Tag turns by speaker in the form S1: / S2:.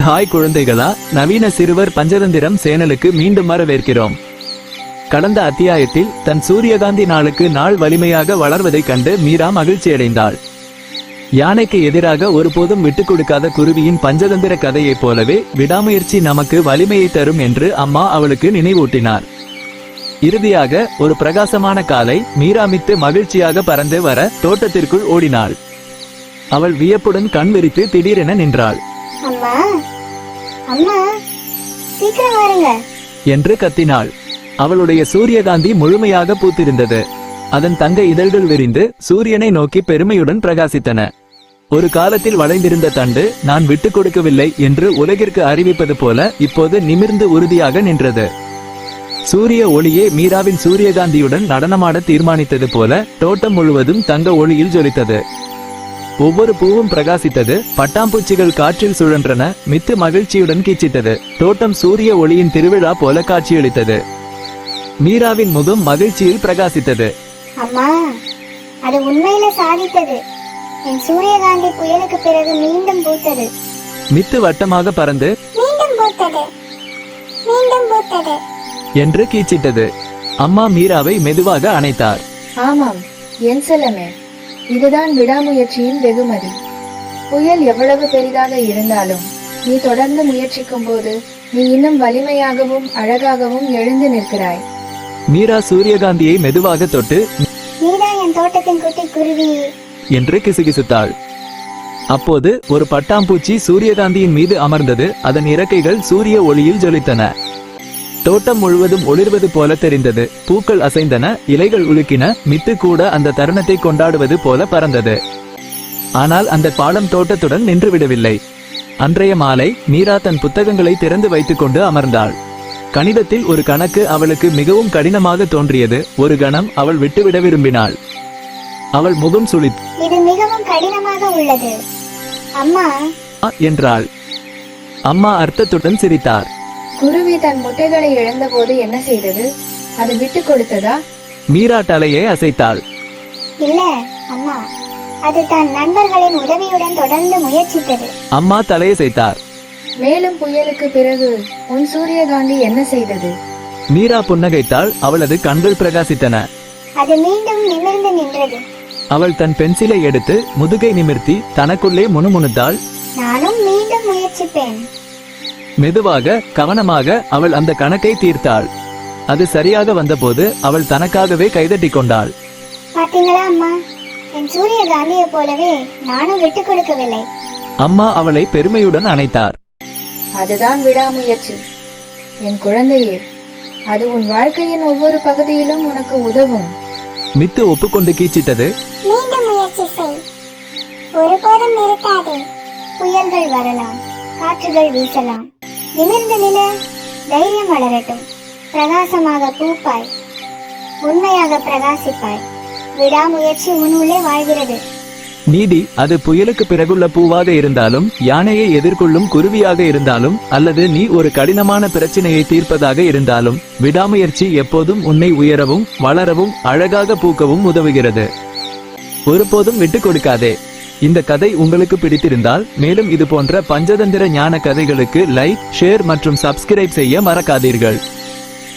S1: Hi குழந்தைகளா, நவீன சிறுவர் பஞ்சதந்திரம் சேனலுக்கு மீண்டும் வரவேற்கிறோம். கடந்த அத்தியாயத்தில் தன் சூரியகாந்தி நாளுக்கு நாள் வலிமையாக வளர்வதைக் கண்டு மீரா மகிழ்ச்சியடைந்தாள். யானைக்கு எதிராக ஒருபோதும் விட்டுக் கொடுக்காத குருவியின் பஞ்சதந்திர கதையைப் போலவே விடாமுயற்சி நமக்கு வலிமையை தரும் என்று அம்மா அவளுக்கு நினைவூட்டினார். இறுதியாக ஒரு பிரகாசமான காலை மீரா மித்து மகிழ்ச்சியாக பறந்து வர தோட்டத்திற்குள் ஓடினாள். அவள் வியப்புடன் கண் விரித்து திடீரென நின்றாள்.
S2: அம்மா அம்மா சீக்கிரம் வாருங்க
S1: என்று கத்தினாள். அவளுடைய சூரியகாந்தி முழுமையாக பூத்திருந்தது. அதன் தங்க இதழ்கள் விரிந்து சூரியனை நோக்கி பெருமையுடன் பிரகாசித்தன. ஒரு காலத்தில் வளைந்திருந்த தண்டு நான் விட்டுக் கொடுக்கவில்லை என்று உலகிற்கு அறிவிப்பது போல இப்போது நிமிர்ந்து உறுதியாக நின்றது. சூரிய ஒளியே மீராவின் சூரியகாந்தியுடன் நடனமாட தீர்மானித்தது போல தோட்டம் முழுவதும் தங்க ஒளியில் ஜொலித்தது. ஒவ்வொரு பூவும் பிரகாசித்தது. பட்டாம்பூச்சிகள் காற்றில் சுழன்றன. மித்து மகிழ்ச்சியுடன் கீச்சிட்டது. தோட்டம் சூரிய ஒளியின் திருவிழா போல காட்சியளித்தது. மீராவின் முகம் மகிழ்ச்சியில் பிரகாசித்தது.
S2: அம்மா, அது உண்மையில சாதித்தது. என் சூரியகாந்தி புயலுக்கு பிறகு மீண்டும் பூத்தது.
S1: மித்து வட்டமாக பறந்து
S2: மீண்டும் பூத்தது, மீண்டும் பூத்தது
S1: என்று கீச்சிட்டது. அம்மா மீராவை மெதுவாக அணைத்தார்.
S3: ஆமாம் என் செல்லமே, இதுதான் விடாமுயற்சியின் வெகுமதி. புயல் எவ்வளவு பெரிதாக இருந்தாலும் நீ தொடர்ந்து முயற்சிக்கும் போது நீ இன்னும் வலிமையாகவும் அழகாகவும் எழுந்து நிற்கிறாய்.
S1: மீரா சூரியகாந்தியை மெதுவாக தொட்டு
S2: நீதான் என் தோட்டத்தின் குட்டி குருவி
S1: என்று கிசுகிசுத்தாள். அப்போது ஒரு பட்டாம்பூச்சி சூரியகாந்தியின் மீது அமர்ந்தது. அதன் இறக்கைகள் சூரிய ஒளியில் ஜொலித்தன. தோட்டம் முழுவதும் ஒளிர்வது போல தெரிந்தது. பூக்கள் அசைந்தன, இலைகள் உலுக்கின. மித்து கூட அந்த தருணத்தை கொண்டாடுவது போல பறந்தது. ஆனால் அந்த பாலம் தோட்டத்துடன் நின்று விடவில்லை. அன்றைய மாலை மீரா தன் புத்தகங்களை திறந்து வைத்துக் கொண்டு அமர்ந்தாள். கணிதத்தில் ஒரு கணக்கு அவளுக்கு மிகவும் கடினமாக தோன்றியது. ஒரு கணம் அவள் விட்டுவிட விரும்பினாள். அவள் முகம் சுளித்து
S2: இது மிகவும் கடினமாக உள்ளது அம்மா
S1: என்றாள். அம்மா அர்த்தத்துடன் சிரித்தார்.
S3: குருவி தன் முட்டைகளை இழந்த போது என்ன செய்தது? அது விட்டு கொடுத்ததா?
S1: மீரா தலையை அசைத்தாள்.
S2: இல்ல அம்மா, அது தன் நண்பர்களின் உதவியுடன் தொடர்ந்து முயற்சித்தது.
S1: அம்மா தலையசைத்தார்.
S3: மேலும் புயலுக்கு பிறகு உன் சூரியகாந்தி என்ன செய்தது?
S1: மீரா புன்னகைத்தாள். அவளது கண்கள் பிரகாசித்தன.
S2: அது மீண்டும் நிமிர்ந்து நின்றது.
S1: அவள் தன் பென்சிலை எடுத்து முதுகை நிமிர்த்தி தனக்குள்ளே முணுமுணுத்தாள்.
S2: நானும் மீண்டும் முயற்சிப்பேன்.
S1: மெதுவாக கவனமாக அவள் அந்த கணக்கை தீர்த்தாள். அது சரியாக வந்தபோது அவள் தனக்காகவே கைதட்டி கொண்டாள்.
S2: பாத்தீங்களா அம்மா, என் சூரியகாந்தியை போலவே நானும் விட்டுக் கொடுக்கவில்லை.
S1: அம்மா அவளை பெருமையுடன் அணைத்தார்.
S3: அதுதான் விடாமுயற்சி என் குழந்தையே. அது உன் வாழ்க்கையின் ஒவ்வொரு பகுதியிலும் உனக்கு உதவும்.
S1: மித்து ஒப்புக்கொண்டு கீச்சிட்டது.
S2: மீண்டும் முயற்சி செய், ஒருபோதும் நிறுத்தாதே. புயல்கள் வரலாம், காற்றுகள் வீசலாம், நிமிர்ந்து நில, தைரியம் வளரட்டும். பிரகாசமாக பூப்பாய், உண்மையாக பிரகாசிப்பாய். விடாமுயற்சி உன் உள்ளே வாழ்கிறது.
S1: நீதி அது புயலுக்கு பிறகுள்ள பூவாக இருந்தாலும், யானையை எதிர்கொள்ளும் குருவியாக இருந்தாலும், அல்லது நீ ஒரு கடினமான பிரச்சனையை தீர்ப்பதாக இருந்தாலும், விடாமுயற்சி எப்போதும் உன்னை உயரவும் வளரவும் அழகாக பூக்கவும் உதவுகிறது. ஒருபோதும் விட்டுக் கொடுக்காதே. இந்த கதை உங்களுக்கு பிடித்திருந்தால் மேலும் இது போன்ற பஞ்சதந்திர ஞான கதைகளுக்கு லைக், ஷேர் மற்றும் சப்ஸ்கிரைப் செய்ய மறக்காதீர்கள்.